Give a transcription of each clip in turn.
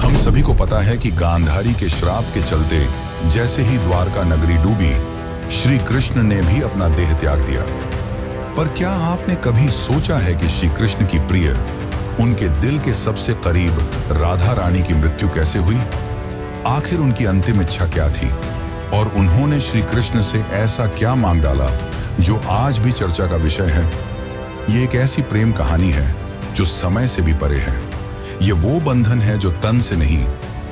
हम सभी को पता है कि गांधारी के श्राप के चलते जैसे ही द्वारका नगरी डूबी, श्री कृष्ण ने भी अपना देह त्याग दिया। पर क्या आपने कभी सोचा है कि श्री कृष्ण की प्रिय, उनके दिल के सबसे करीब राधा रानी की मृत्यु कैसे हुई? आखिर उनकी अंतिम इच्छा क्या थी और उन्होंने श्री कृष्ण से ऐसा क्या मांग डाला जो आज भी चर्चा का विषय है? ये एक ऐसी प्रेम कहानी है जो समय से भी परे है। ये वो बंधन है जो तन से नहीं,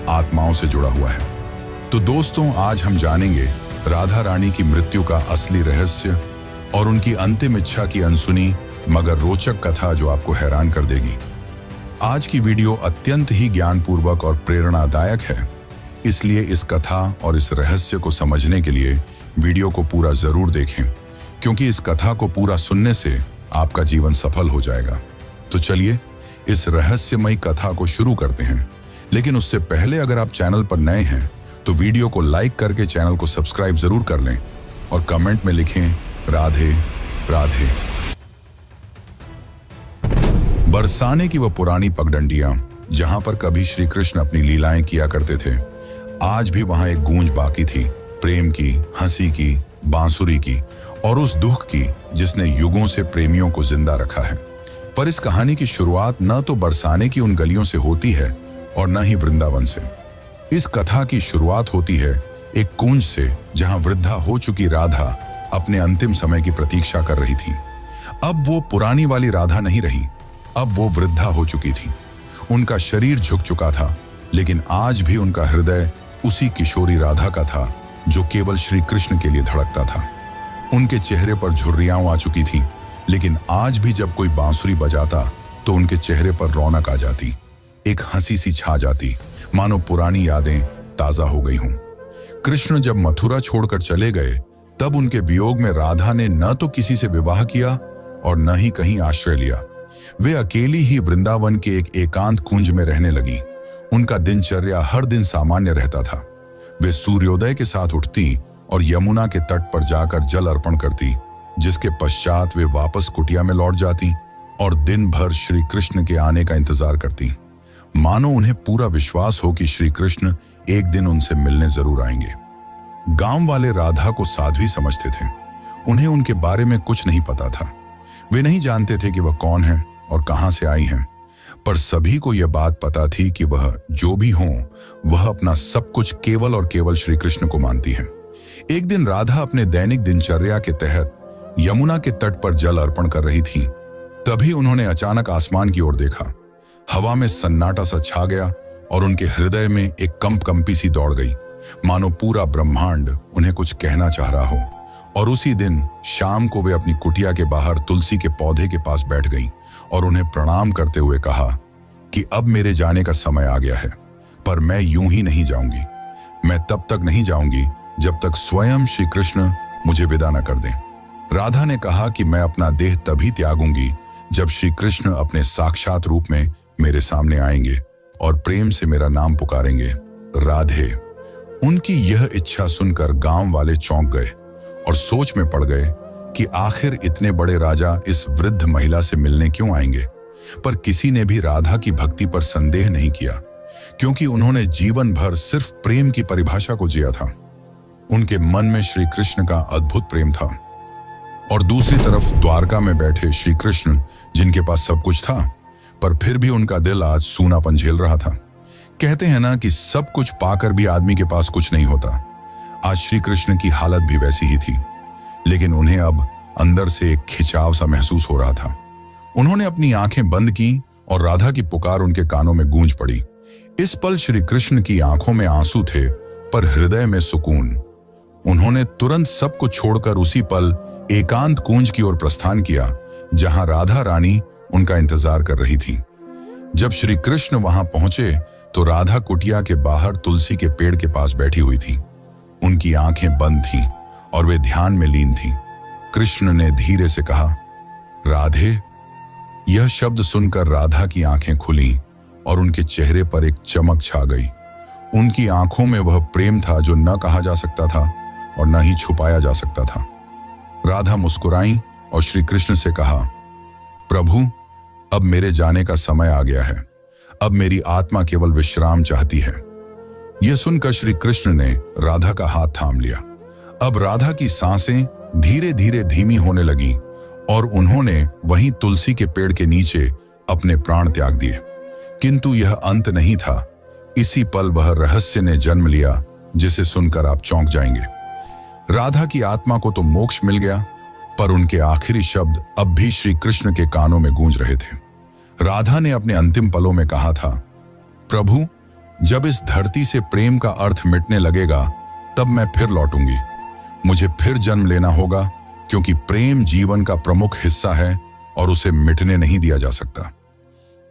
आत्माओं से जुड़ा हुआ है। तो दोस्तों, आज हम जानेंगे राधा रानी की मृत्यु का असली रहस्य और उनकी अंतिम इच्छा की अनसुनी मगर रोचक कथा जो आपको हैरान कर देगी। आज की वीडियो अत्यंत ही ज्ञानपूर्वक और प्रेरणादायक है, इसलिए इस कथा और इस रहस्य को समझने के लिए वीडियो को पूरा जरूर देखें, क्योंकि इस कथा को पूरा सुनने से आपका जीवन सफल हो जाएगा। तो चलिए इस रहस्यमयी कथा को शुरू करते हैं। लेकिन उससे पहले अगर आप चैनल पर नए हैं तो वीडियो को लाइक करके चैनल को सब्सक्राइब जरूर कर लें और कमेंट में लिखें राधे राधे। बरसाने की वह पुरानी पगडंडियां जहां पर कभी श्री कृष्ण अपनी लीलाएं किया करते थे, आज भी वहां एक गूंज बाकी थी, प्रेम की, हंसी की, बांसुरी की और उस दुख की जिसने युगों से प्रेमियों को जिंदा रखा है। पर इस कहानी की शुरुआत न तो बरसाने की उन गलियों से होती है और न ही वृंदावन से। इस कथा की शुरुआत होती है एक कुंज से, जहां वृद्धा हो चुकी राधा अपने अंतिम समय की प्रतीक्षा कर रही थी। अब वो पुरानी वाली राधा नहीं रही, अब वो वृद्धा हो चुकी थी। उनका शरीर झुक चुका था, लेकिन आज भी उनका हृदय उसी किशोरी राधा का था जो केवल श्री कृष्ण के लिए धड़कता था। उनके चेहरे पर झुर्रियां आ चुकी थीं, लेकिन आज भी जब कोई बांसुरी बजाता तो उनके चेहरे पर रौनक आ जाती, एक हंसी सी छा जाती, मानो पुरानी यादें ताजा हो गई हों। कृष्ण जब मथुरा छोड़कर चले गए, तब उनके वियोग में राधा ने न तो किसी से विवाह किया और न ही कहीं आश्रय लिया। वे अकेली ही वृंदावन के एक एकांत कुंज में रहने लगी। उनका दिनचर्या हर दिन सामान्य रहता था। वे सूर्योदय के साथ उठती और यमुना के तट पर जाकर जल अर्पण करती, जिसके पश्चात वे वापस कुटिया में लौट जाती और दिन भर श्री कृष्ण के आने का इंतजार करती, मानो उन्हें पूरा विश्वास हो कि श्री कृष्ण एक दिन उनसे मिलने जरूर आएंगे। गांव वाले राधा को साध्वी समझते थे। उन्हें उनके बारे में कुछ नहीं पता था। वे नहीं जानते थे कि वह कौन है और कहां से आई हैं, पर सभी को यह बात पता थी कि वह जो भी हो, वह अपना सब कुछ केवल और केवल श्री कृष्ण को मानती है। एक दिन राधा अपने दैनिक दिनचर्या के तहत यमुना के तट पर जल अर्पण कर रही थी। तभी उन्होंने अचानक आसमान की ओर देखा। हवा में सन्नाटा सा छा गया और उनके हृदय में एक कंपी सी दौड़ गई, मानो पूरा ब्रह्मांड उन्हें कुछ कहना चाह रहा हो। और उसी दिन शाम को वे अपनी कुटिया के बाहर तुलसी के पौधे के पास बैठ गईं और उन्हें प्रणाम करते हुए कहा कि अब मेरे जाने का समय आ गया है, पर मैं यूं ही नहीं जाऊंगी। मैं तब तक नहीं जाऊंगी जब तक स्वयं श्री कृष्ण मुझे विदा न कर दें। राधा ने कहा कि मैं अपना देह तभी त्यागूंगी जब श्री कृष्ण अपने साक्षात रूप में मेरे सामने आएंगे और प्रेम से मेरा नाम पुकारेंगे, राधे। उनकी यह इच्छा सुनकर गांव वाले चौंक गए और सोच में पड़ गए कि आखिर इतने बड़े राजा इस वृद्ध महिला से मिलने क्यों आएंगे। पर किसी ने भी राधा की भक्ति पर संदेह नहीं किया, क्योंकि उन्होंने जीवन भर सिर्फ प्रेम की परिभाषा को जिया था। उनके मन में श्री कृष्ण का अद्भुत प्रेम था और दूसरी तरफ द्वारका में बैठे श्री कृष्ण, जिनके पास सब कुछ था, पर फिर भी उनका दिल आज सूनापन झेल रहा था। कहते हैं ना कि सब कुछ पाकर भी आदमी के पास कुछ नहीं होता। आज श्री कृष्ण की हालत भी वैसी ही थी, लेकिन उन्हें अब अंदर से एक खिंचाव सा महसूस हो रहा था। उन्होंने अपनी आंखें बंद की और राधा की पुकार उनके कानों में गूंज पड़ी। इस पल श्री कृष्ण की आंखों में आंसू थे, पर हृदय में सुकून। उन्होंने तुरंत सब कुछ छोड़कर उसी पल एकांत कुंज की ओर प्रस्थान किया, जहां राधा रानी उनका इंतजार कर रही थी। जब श्री कृष्ण वहां पहुंचे तो राधा कुटिया के बाहर तुलसी के पेड़ के पास बैठी हुई थी। उनकी आंखें बंद थीं और वे ध्यान में लीन थीं। कृष्ण ने धीरे से कहा, राधे। यह शब्द सुनकर राधा की आंखें खुली और उनके चेहरे पर एक चमक छा गई। उनकी आंखों में वह प्रेम था जो न कहा जा सकता था और न ही छुपाया जा सकता था। राधा मुस्कुराई और श्री कृष्ण से कहा, प्रभु, अब मेरे जाने का समय आ गया है। अब मेरी आत्मा केवल विश्राम चाहती है। यह सुनकर श्री कृष्ण ने राधा का हाथ थाम लिया। अब राधा की सांसें धीरे धीरे धीमी होने लगी और उन्होंने वहीं तुलसी के पेड़ के नीचे अपने प्राण त्याग दिए। किंतु यह अंत नहीं था। इसी पल वह रहस्य ने जन्म लिया जिसे सुनकर आप चौंक जाएंगे। राधा की आत्मा को तो मोक्ष मिल गया, पर उनके आखिरी शब्द अब भी श्री कृष्ण के कानों में गूंज रहे थे। राधा ने अपने अंतिम पलों में कहा था, प्रभु, जब इस धरती से प्रेम का अर्थ मिटने लगेगा तब मैं फिर लौटूंगी। मुझे फिर जन्म लेना होगा, क्योंकि प्रेम जीवन का प्रमुख हिस्सा है और उसे मिटने नहीं दिया जा सकता।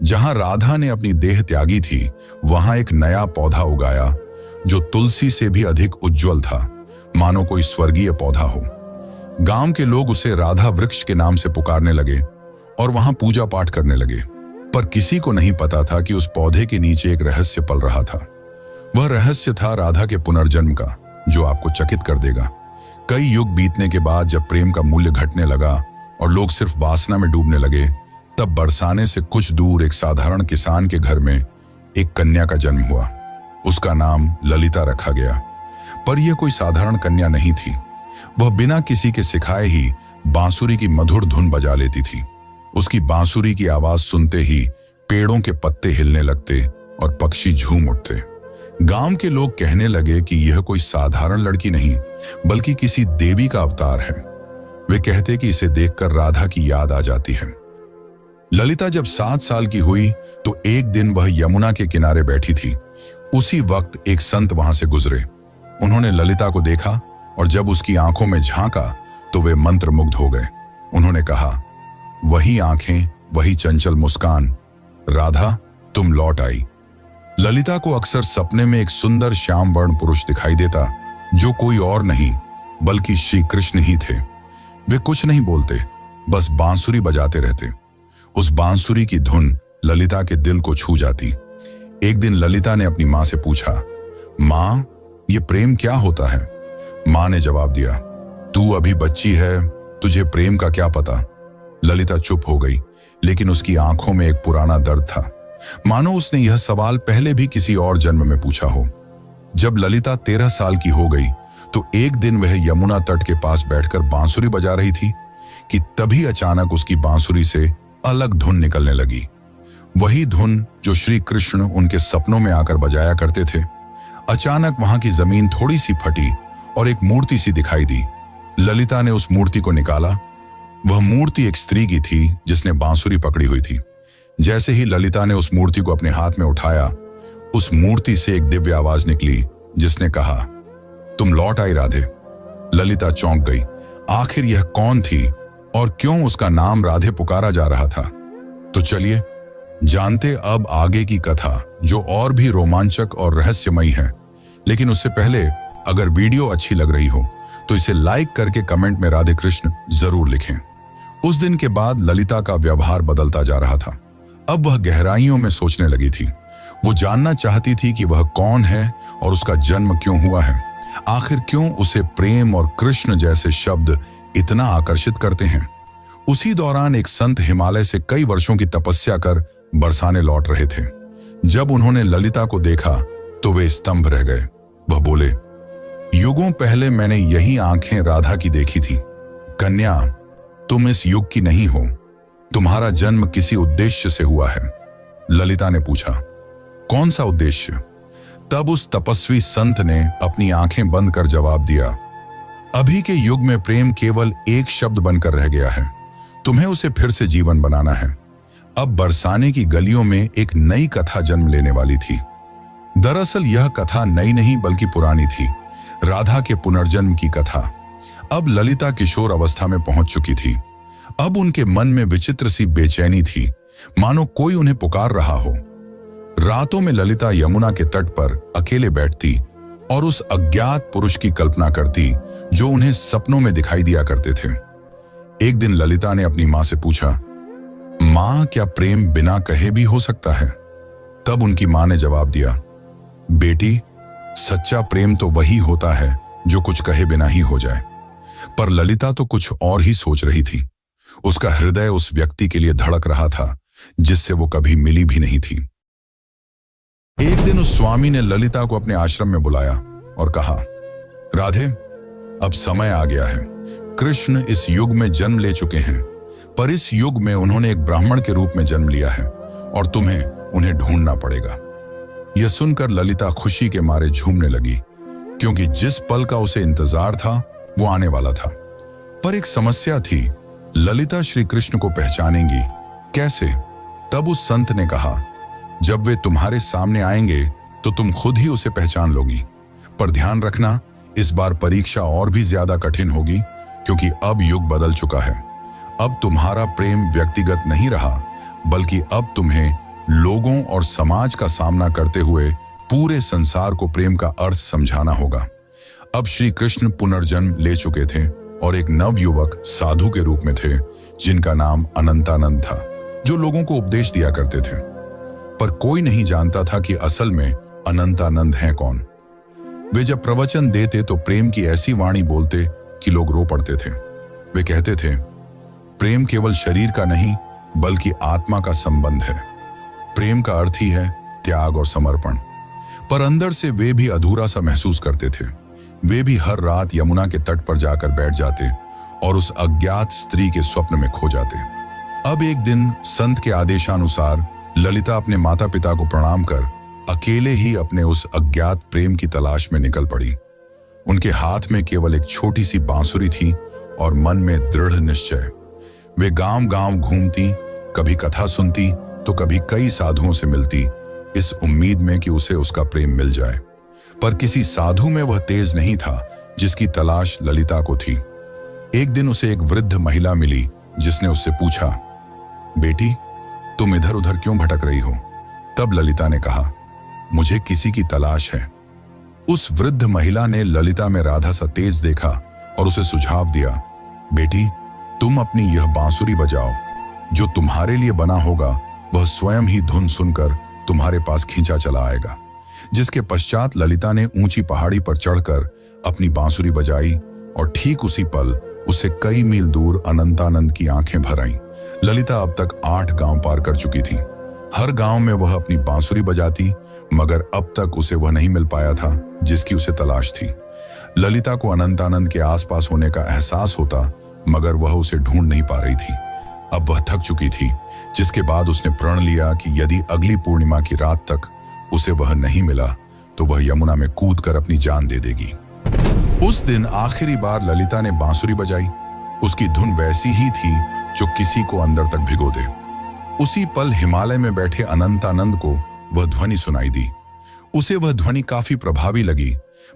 जहां राधा ने अपनी देह त्यागी थी, वहां एक नया पौधा उगाया जो तुलसी से भी अधिक उज्जवल था, मानो कोई स्वर्गीय पौधा हो। गांव के लोग उसे राधा वृक्ष के नाम से पुकारने लगे और वहां पूजा पाठ करने लगे। पर किसी को नहीं पता था कि उस पौधे के नीचे एक रहस्य पल रहा था। वह रहस्य था राधा के पुनर्जन्म का, जो आपको चकित कर देगा। कई युग बीतने के बाद जब प्रेम का मूल्य घटने लगा और लोग सिर्फ वासना में डूबने लगे, तब बरसाने से कुछ दूर एक साधारण किसान के घर में एक कन्या का जन्म हुआ। उसका नाम ललिता रखा गया। पर यह कोई साधारण कन्या नहीं थी। वह बिना किसी के सिखाए ही बांसुरी की मधुर धुन बजा लेती थी। उसकी बांसुरी की आवाज सुनते ही पेड़ों के पत्ते हिलने लगते और पक्षी झूम उठते। गांव के लोग कहने लगे कि यह कोई साधारण लड़की नहीं, बल्कि किसी देवी का अवतार है। वे कहते कि इसे देखकर राधा की याद आ जाती है। ललिता जब 7 साल की हुई तो एक दिन वह यमुना के किनारे बैठी थी। उसी वक्त एक संत वहां से गुजरे। उन्होंने ललिता को देखा और जब उसकी आंखों में झांका तो वे मंत्रमुग्ध हो गए। उन्होंने कहा, वही आंखें, वही चंचल मुस्कान, राधा तुम लौट आई। ललिता को अक्सर सपने में एक सुंदर श्याम वर्ण पुरुष दिखाई देता, जो कोई और नहीं बल्कि श्री कृष्ण ही थे। वे कुछ नहीं बोलते, बस बांसुरी बजाते रहते। उस बांसुरी की धुन ललिता के दिल को छू जाती। एक दिन ललिता ने अपनी मां से पूछा, मां, ये प्रेम क्या होता है? मां ने जवाब दिया, तू अभी बच्ची है, तुझे प्रेम का क्या पता। ललिता चुप हो गई, लेकिन उसकी आंखों में एक पुराना दर्द था, मानो उसने यह सवाल पहले भी किसी और जन्म में पूछा हो। जब ललिता 13 साल की हो गई तो एक दिन वह यमुना तट के पास बैठकर बांसुरी बजा रही थी कि तभी अचानक उसकी बांसुरी से अलग धुन निकलने लगी। वही धुन जो श्री कृष्ण उनके सपनों में आकर बजाया करते थे। अचानक वहां की जमीन थोड़ी सी फटी और एक मूर्ति सी दिखाई दी। ललिता ने उस मूर्ति को निकाला। वह मूर्ति एक स्त्री की थी जिसने बांसुरी पकड़ी हुई थी। जैसे ही ललिता ने उस मूर्ति को अपने हाथ में उठाया, उस मूर्ति से एक दिव्य आवाज निकली जिसने कहा, तुम लौट आई राधे। ललिता चौंक गई। आखिर यह कौन थी और क्यों उसका नाम राधे पुकारा जा रहा था? तो चलिए जानते अब आगे की कथा, जो और भी रोमांचक और रहस्यमयी है। लेकिन उससे पहले अगर वीडियो अच्छी लग रही हो तो इसे लाइक करके कमेंट में राधे कृष्ण जरूर लिखें। उस दिन के बाद ललिता का व्यवहार बदलता जा रहा था। अब वह गहराइयों में सोचने लगी थी। वो जानना चाहती थी कि वह कौन है और उसका जन्म क्यों हुआ है। आखिर क्यों उसे प्रेम और कृष्ण जैसे शब्द इतना आकर्षित करते हैं। उसी दौरान एक संत हिमालय से कई वर्षों की तपस्या कर बरसाने लौट रहे थे। जब उन्होंने ललिता को देखा तो वे स्तंभ रह गए। वह बोले, युगों पहले मैंने यही आंखें राधा की देखी थी। कन्या, तुम इस युग की नहीं हो। तुम्हारा जन्म किसी उद्देश्य से हुआ है। ललिता ने पूछा, कौन सा उद्देश्य? तब उस तपस्वी संत ने अपनी आंखें बंद कर जवाब दिया, अभी के युग में प्रेम केवल एक शब्द बनकर रह गया है। तुम्हें उसे फिर से जीवन बनाना है। अब बरसाने की गलियों में एक नई कथा जन्म लेने वाली थी। दरअसल यह कथा नई नहीं बल्कि पुरानी थी, राधा के पुनर्जन्म की कथा। अब ललिता किशोर अवस्था में पहुंच चुकी थी। अब उनके मन में विचित्र सी बेचैनी थी, मानो कोई उन्हें पुकार रहा हो। रातों में ललिता यमुना के तट पर अकेले बैठती और उस अज्ञात पुरुष की कल्पना करती जो उन्हें सपनों में दिखाई दिया करते थे। एक दिन ललिता ने अपनी मां से पूछा, मां, क्या प्रेम बिना कहे भी हो सकता है? तब उनकी मां ने जवाब दिया, बेटी, सच्चा प्रेम तो वही होता है जो कुछ कहे बिना ही हो जाए। पर ललिता तो कुछ और ही सोच रही थी। उसका हृदय उस व्यक्ति के लिए धड़क रहा था जिससे वो कभी मिली भी नहीं थी। एक दिन उस स्वामी ने ललिता को अपने आश्रम में बुलाया और कहा, राधे, अब समय आ गया है। कृष्ण इस युग में जन्म ले चुके हैं, पर इस युग में उन्होंने एक ब्राह्मण के रूप में जन्म लिया है और तुम्हें उन्हें ढूंढना पड़ेगा। यह सुनकर ललिता खुशी के मारे झूमने लगी, क्योंकि जिस पल का उसे इंतजार था वो आने वाला था। पर एक समस्या थी, ललिता श्री कृष्ण को पहचानेंगी कैसे? तब उस संत ने कहा, जब वे तुम्हारे सामने आएंगे तो तुम खुद ही उसे पहचान लोगी, पर ध्यान रखना, इस बार परीक्षा और भी ज्यादा कठिन होगी, क्योंकि अब युग बदल चुका है। अब तुम्हारा प्रेम व्यक्तिगत नहीं रहा, बल्कि अब तुम्हें लोगों और समाज का सामना करते हुए पूरे संसार को प्रेम का अर्थ समझाना होगा। अब श्री कृष्ण पुनर्जन्म ले चुके थे और एक नव युवक साधु के रूप में थे, जिनका नाम अनंतानंद था, जो लोगों को उपदेश दिया करते थे। पर कोई नहीं जानता था कि असल में अनंतानंद हैं कौन। वे जब प्रवचन देते तो प्रेम की ऐसी वाणी बोलते कि लोग रो पड़ते थे। वे कहते थे, प्रेम केवल शरीर का नहीं बल्कि आत्मा का संबंध है। प्रेम का अर्थ ही है त्याग और समर्पण। पर अंदर से वे भी अधूरा सा महसूस करते थे। वे भी हर रात यमुना के तट पर जाकर बैठ जाते और उस अज्ञात स्त्री के स्वप्न में खो जाते। अब एक दिन संत के आदेशानुसार ललिता अपने माता पिता को प्रणाम कर अकेले ही अपने उस अज्ञात प्रेम की तलाश में निकल पड़ी। उनके हाथ में केवल एक छोटी सी बांसुरी थी और मन में दृढ़ निश्चय। वे गांव-गांव घूमती, कभी कथा सुनती तो कभी कई साधुओं से मिलती, इस उम्मीद में कि उसे उसका प्रेम मिल जाए। पर किसी साधु में वह तेज नहीं था जिसकी तलाश ललिता को थी। एक दिन उसे एक वृद्ध महिला मिली, जिसने उससे पूछा, बेटी, तुम इधर उधर क्यों भटक रही हो? तब ललिता ने कहा, मुझे किसी की तलाश है। उस वृद्ध महिला ने ललिता में राधा सा तेज देखा और उसे सुझाव दिया, बेटी, तुम अपनी यह बांसुरी बजाओ। जो तुम्हारे लिए बना होगा वह स्वयं ही धुन सुनकर तुम्हारे पास खींचा चला आएगा। जिसके पश्चात ललिता ने ऊंची पहाड़ी पर चढ़कर अपनी बांसुरी बजाई और ठीक उसी पल उसे कई मील दूर अनंतानंद की आंखें भर आईं। ललिता अब तक 8 गांव पार कर चुकी थी। हर गांव में वह अपनी बांसुरी बजाती, मगर अब तक उसे वह नहीं मिल पाया था जिसकी उसे तलाश थी। ललिता को अनंतानंद के आसपास होने का एहसास होता, मगर वह उसे ढूंढ नहीं पा रही थी। अब वह थक चुकी थी, जिसके बाद उसने प्रण लिया कि यदि अगली पूर्णिमा की रात तक उसे वह नहीं मिला तो वह यमुना में कूदकर अपनी जान दे देगी। उस दिन आखिरी बार ललिता ने बांसुरी बजाई। उसकी धुन वैसी ही थी जो किसी को अंदर तक भिगो दे। उसी पल हिमालय में बैठे अनंतानंद को वह ध्वनि सुनाई दी। उसे वह ध्वनि काफी प्रभावी लगी,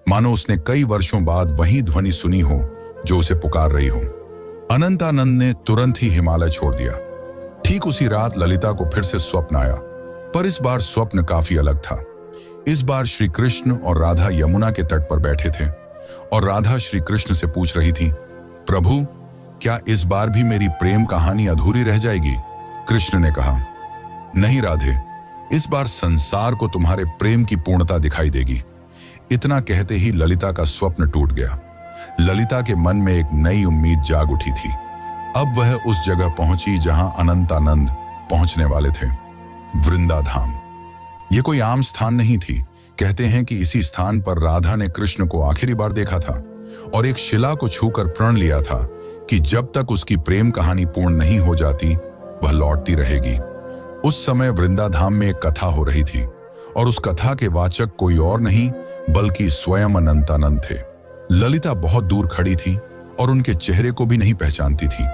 मानो उसने कई वर्षों बाद वही ध्वनि सुनी हो जो उसे पुकार रही हो। अनंतानंद ने तुरंत ही हिमालय छोड़ दिया। ठीक उसी रात ललिता को फिर से स्वप्न आया, पर इस बार स्वप्न काफी अलग था। इस बार श्री कृष्ण और राधा यमुना के तट पर बैठे थे और राधा श्री कृष्ण से पूछ रही थी, प्रभु, क्या इस बार भी मेरी प्रेम कहानी अधूरी रह जाएगी? कृष्ण ने कहा, नहीं राधे, इस बार संसार को तुम्हारे प्रेम की पूर्णता दिखाई देगी। इतना कहते ही ललिता का स्वप्न टूट गया। ललिता के मन में एक नई उम्मीद जाग उठी थी। अब वह उस जगह पहुंची जहां अनंतानंद पहुंचने वाले थे, वृंदाधाम। यह कोई आम स्थान नहीं थी। कहते हैं कि इसी स्थान पर राधा ने कृष्ण को आखिरी बार देखा था और एक शिला को छूकर प्रण लिया था कि जब तक उसकी प्रेम कहानी पूर्ण नहीं हो जाती वह लौटती रहेगी। उस समय वृंदाधाम में एक कथा हो रही थी और उस कथा के वाचक कोई और नहीं बल्कि स्वयं अनंतानंद थे। ललिता बहुत दूर खड़ी थी और उनके चेहरे को भी नहीं पहचानती थी,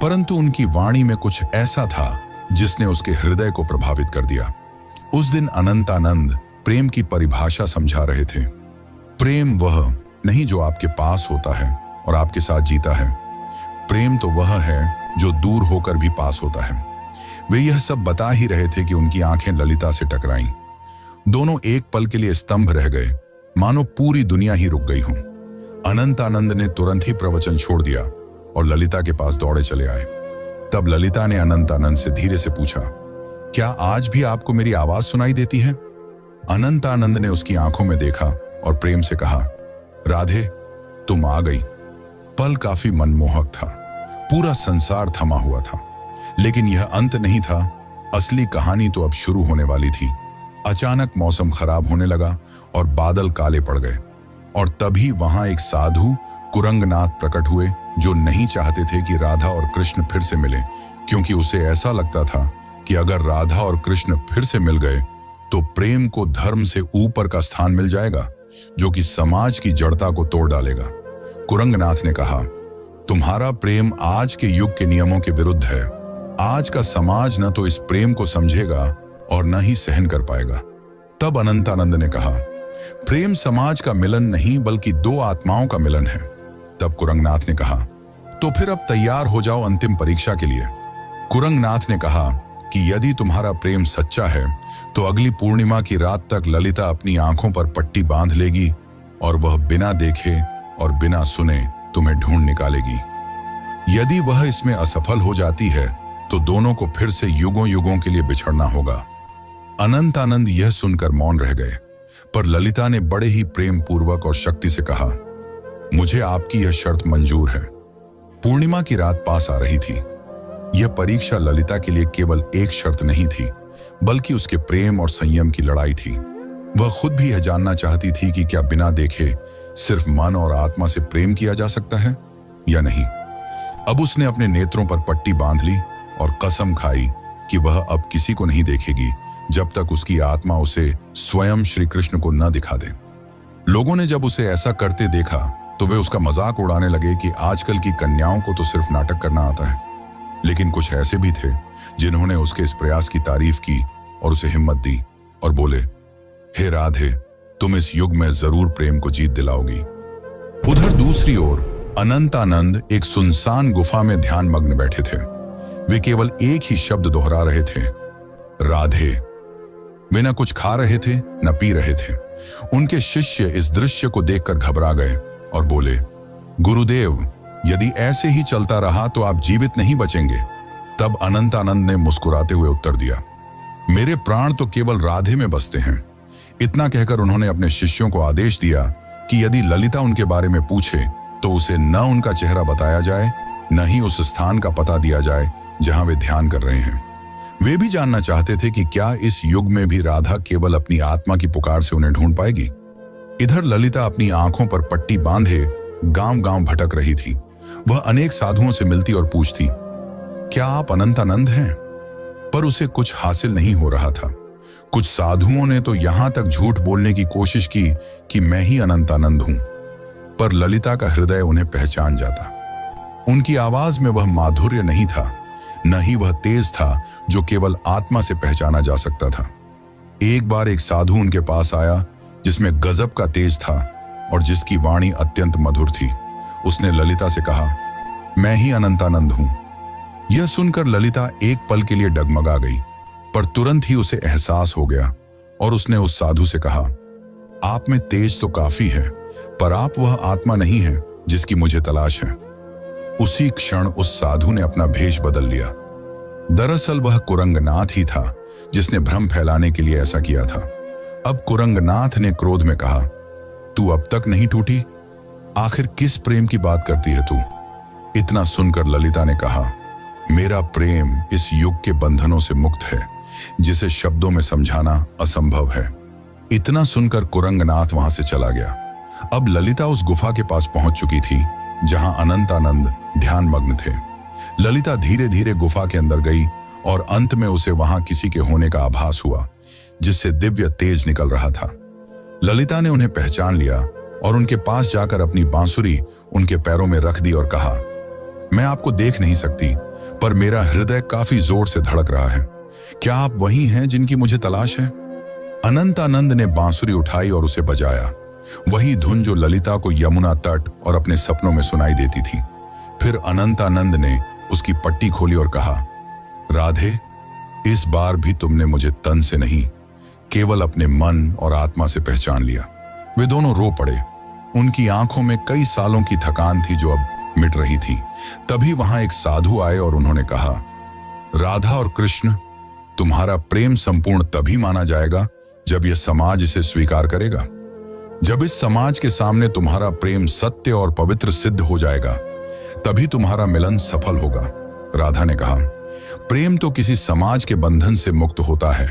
परंतु उनकी वाणी में कुछ ऐसा था जिसने उसके हृदय को प्रभावित कर दिया। उस दिन अनंतानंद प्रेम की परिभाषा समझा रहे थे। प्रेम वह नहीं जो आपके पास होता है और आपके साथ जीता है। प्रेम तो वह है जो दूर होकर भी पास होता है। वे यह सब बता ही रहे थे कि उनकी आंखें ललिता से टकराईं। दोनों एक पल के लिए स्तंभ रह गए, मानो पूरी दुनिया ही रुक गई हो। अनंतानंद ने तुरंत ही प्रवचन छोड़ दिया और ललिता के पास दौड़े चले आए। तब ललिता ने अनंतानंद से धीरे से पूछा, क्या आज भी आपको मेरी आवाज सुनाई देती है? अनंतानंद ने उसकी आंखों में देखा और प्रेम से कहा, राधे, तुम आ गई। पल काफी मनमोहक था। पूरा संसार थमा हुआ था, लेकिन यह अंत नहीं था। असली कहानी तो अब शुरू होने वाली थी। अचानक मौसम खराब होने लगा और बादल काले पड़ गए, और तभी वहां एक साधु कुरंगनाथ प्रकट हुए, जो नहीं चाहते थे कि राधा और कृष्ण फिर से मिलें, क्योंकि उसे ऐसा लगता था कि अगर राधा और कृष्ण फिर से मिल गए तो प्रेम को धर्म से ऊपर का स्थान मिल जाएगा, जो कि समाज की जड़ता को तोड़ डालेगा। कुरंगनाथ ने कहा, तुम्हारा प्रेम आज के युग के नियमों के विरुद्ध है। आज का समाज न तो इस प्रेम को समझेगा और न ही सहन कर पाएगा। तब अनंतानंद ने कहा, प्रेम समाज का मिलन नहीं बल्कि दो आत्माओं का मिलन है। तब कुरंगनाथ ने कहा, तो फिर अब तैयार हो जाओ अंतिम परीक्षा के लिए। कुरंगनाथ ने कहा कि यदि तुम्हारा प्रेम सच्चा है तो अगली पूर्णिमा की रात तक ललिता अपनी आंखों पर पट्टी बांध लेगी और वह बिना देखे और बिना सुने तुम्हें ढूंढ निकालेगी। यदि वह इसमें असफल हो जाती है तो दोनों को फिर से युगों युगों के लिए बिछड़ना होगा। अनंतानंद यह सुनकर मौन रह गए, पर ललिता ने बड़े ही प्रेम पूर्वक और शक्ति से कहा, मुझे आपकी यह शर्त मंजूर है। पूर्णिमा की रात पास आ रही थी। यह परीक्षा ललिता के लिए केवल एक शर्त नहीं थी, बल्कि उसके प्रेम और संयम की लड़ाई थी। वह खुद भी यह जानना चाहती थी कि क्या बिना देखे सिर्फ मन और आत्मा से प्रेम किया जा सकता है या नहीं। अब उसने अपने नेत्रों पर पट्टी बांध ली और कसम खाई कि वह अब किसी को नहीं देखेगी जब तक उसकी आत्मा उसे स्वयं श्री कृष्ण को न दिखा दे। लोगों ने जब उसे ऐसा करते देखा तो वे उसका मजाक उड़ाने लगे कि आजकल की कन्याओं को तो सिर्फ नाटक करना आता है। लेकिन कुछ ऐसे भी थे जिन्होंने उसके इस प्रयास की तारीफ की और उसे हिम्मत दी और बोले, हे राधे, तुम इस युग में जरूर प्रेम को जीत दिलाओगी। उधर दूसरी ओर अनंतानंद एक सुनसान गुफा में ध्यान मग्न बैठे थे। वे केवल एक ही शब्द दोहरा रहे थे, राधे। वे न कुछ खा रहे थे न पी रहे थे। उनके शिष्य इस दृश्य को देखकर घबरा गए और बोले, गुरुदेव, यदि ऐसे ही चलता रहा तो आप जीवित नहीं बचेंगे। तब अनंतानंद ने मुस्कुराते हुए उत्तर दिया, मेरे प्राण तो केवल राधे में बसते हैं। इतना कहकर उन्होंने अपने शिष्यों को आदेश दिया कि यदि ललिता उनके बारे में पूछे तो उसे न उनका चेहरा बताया जाए, न ही उस स्थान का पता दिया जाए जहां वे ध्यान कर रहे हैं। वे भी जानना चाहते थे कि क्या इस युग में भी राधा केवल अपनी आत्मा की पुकार से उन्हें ढूंढ पाएगी। इधर ललिता अपनी आंखों पर पट्टी बांधे गांव-गांव भटक रही थी। वह अनेक साधुओं से मिलती और पूछती, क्या आप अनंतानंद हैं? पर उसे कुछ हासिल नहीं हो रहा था। कुछ साधुओं ने तो यहां तक झूठ बोलने की कोशिश की कि मैं ही अनंतानंद हूं, पर ललिता का हृदय उन्हें पहचान जाता। उनकी आवाज में वह माधुर्य नहीं था, न ही वह तेज था जो केवल आत्मा से पहचाना जा सकता था। एक बार एक साधु उनके पास आया जिसमें गजब का तेज था और जिसकी वाणी अत्यंत मधुर थी। उसने ललिता से कहा, मैं ही अनंतानंद हूं। यह सुनकर ललिता एक पल के लिए डगमगा गई, पर तुरंत ही उसे एहसास हो गया और उसने उस साधु से कहा, आप में तेज तो काफी है, पर आप वह आत्मा नहीं है जिसकी मुझे तलाश है। उसी क्षण उस साधु ने अपना भेष बदल लिया। दरअसल वह कुरंगनाथ ही था जिसने भ्रम फैलाने के लिए ऐसा किया था। अब कुरंगनाथ ने क्रोध में कहा, तू अब तक नहीं टूटी? आखिर किस प्रेम की बात करती है तू? इतना सुनकर ललिता ने कहा, मेरा प्रेम इस युग के बंधनों से मुक्त है, जिसे शब्दों में समझाना असंभव है। इतना सुनकर कुरंगनाथ वहां से चला गया। अब ललिता उस गुफा के पास पहुंच चुकी थी जहां अनंतानंद ध्यान मग्न थे। ललिता धीरे धीरे गुफा के अंदर गई और अंत में उसे वहां किसी के होने का आभास हुआ, जिससे दिव्य तेज निकल रहा था। ललिता ने उन्हें पहचान लिया और उनके पास जाकर अपनी बांसुरी उनके पैरों में रख दी और कहा, मैं आपको देख नहीं सकती, पर मेरा हृदय काफी जोर से धड़क रहा है। क्या आप वही हैं जिनकी मुझे तलाश है? अनंतानंद ने बांसुरी उठाई और उसे बजाया, वही धुन जो ललिता को यमुना तट और अपने सपनों में सुनाई देती थी। फिर अनंतानंद ने उसकी पट्टी खोली और कहा, राधे, इस बार भी तुमने मुझे तन से नहीं, केवल अपने मन और आत्मा से पहचान लिया। वे दोनों रो पड़े। उनकी आंखों में कई सालों की थकान थी जो अब मिट रही थी। तभी वहां एक साधु आए और उन्होंने कहा, राधा और कृष्ण, तुम्हारा प्रेम संपूर्ण तभी माना जाएगा जब यह समाज इसे स्वीकार करेगा। जब इस समाज के सामने तुम्हारा प्रेम सत्य और पवित्र सिद्ध हो जाएगा, तभी तुम्हारा मिलन सफल होगा। राधा ने कहा, प्रेम तो किसी समाज के बंधन से मुक्त होता है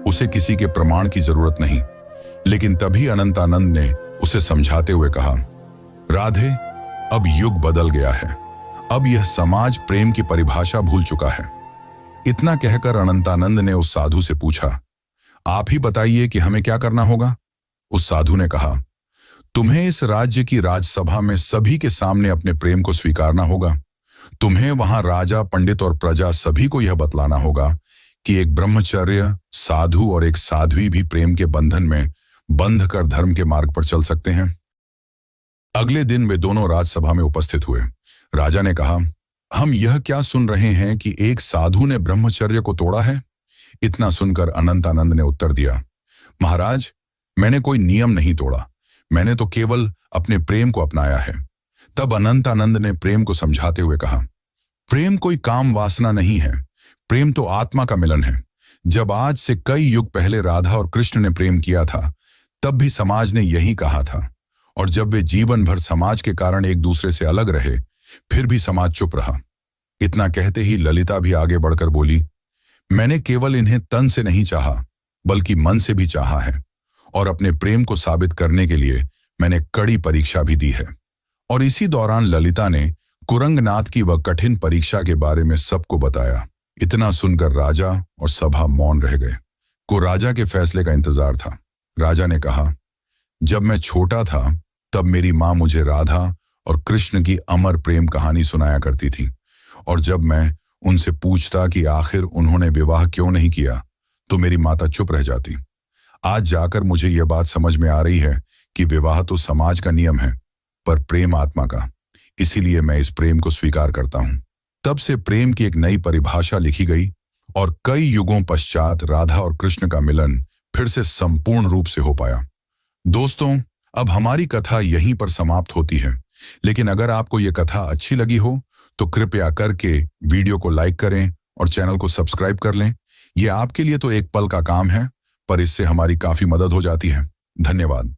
उसे किसी के प्रमाण की जरूरत नहीं। लेकिन तभी अनंतानंद ने उसे समझाते हुए कहा, राधे, अब युग बदल गया है। अब यह समाज प्रेम की परिभाषा भूल चुका है। इतना कहकर अनंतानंद ने उस साधु से पूछा, आप ही बताइए कि हमें क्या करना होगा। उस साधु ने कहा, तुम्हें इस राज्य की राजसभा में सभी के सामने अपने प्रेम को स्वीकारना होगा। तुम्हें वहां राजा, पंडित और प्रजा सभी को यह बतलाना होगा कि एक ब्रह्मचर्य साधु और एक साध्वी भी प्रेम के बंधन में बंध कर धर्म के मार्ग पर चल सकते हैं। अगले दिन वे दोनों राजसभा में उपस्थित हुए। राजा ने कहा, हम यह क्या सुन रहे हैं कि एक साधु ने ब्रह्मचर्य को तोड़ा है। इतना सुनकर अनंतानंद ने उत्तर दिया, महाराज, मैंने कोई नियम नहीं तोड़ा, मैंने तो केवल अपने प्रेम को अपनाया है। तब अनंतानंद ने प्रेम को समझाते हुए कहा, प्रेम कोई काम वासना नहीं है, प्रेम तो आत्मा का मिलन है। जब आज से कई युग पहले राधा और कृष्ण ने प्रेम किया था, तब भी समाज ने यही कहा था, और जब वे जीवन भर समाज के कारण एक दूसरे से अलग रहे, फिर भी समाज चुप रहा। इतना कहते ही ललिता भी आगे बढ़कर बोली, मैंने केवल इन्हें तन से नहीं चाहा, बल्कि मन से भी चाहा है, और अपने प्रेम को साबित करने के लिए मैंने कड़ी परीक्षा भी दी है। और इसी दौरान ललिता ने कुरंगनाथ की वह कठिन परीक्षा के बारे में सबको बताया। इतना सुनकर राजा और सभा मौन रह गए। को राजा के फैसले का इंतजार था। राजा ने कहा, जब मैं छोटा था तब मेरी माँ मुझे राधा और कृष्ण की अमर प्रेम कहानी सुनाया करती थी, और जब मैं उनसे पूछता कि आखिर उन्होंने विवाह क्यों नहीं किया, तो मेरी माता चुप रह जाती। आज जाकर मुझे यह बात समझ में आ रही है कि विवाह तो समाज का नियम है, पर प्रेम आत्मा का। इसीलिए मैं इस प्रेम को स्वीकार करता हूं। तब से प्रेम की एक नई परिभाषा लिखी गई, और कई युगों पश्चात राधा और कृष्ण का मिलन फिर से संपूर्ण रूप से हो पाया। दोस्तों, अब हमारी कथा यहीं पर समाप्त होती है, लेकिन अगर आपको यह कथा अच्छी लगी हो तो कृपया करके वीडियो को लाइक करें और चैनल को सब्सक्राइब कर लें। यह आपके लिए तो एक पल का काम है, पर इससे हमारी काफी मदद हो जाती है। धन्यवाद।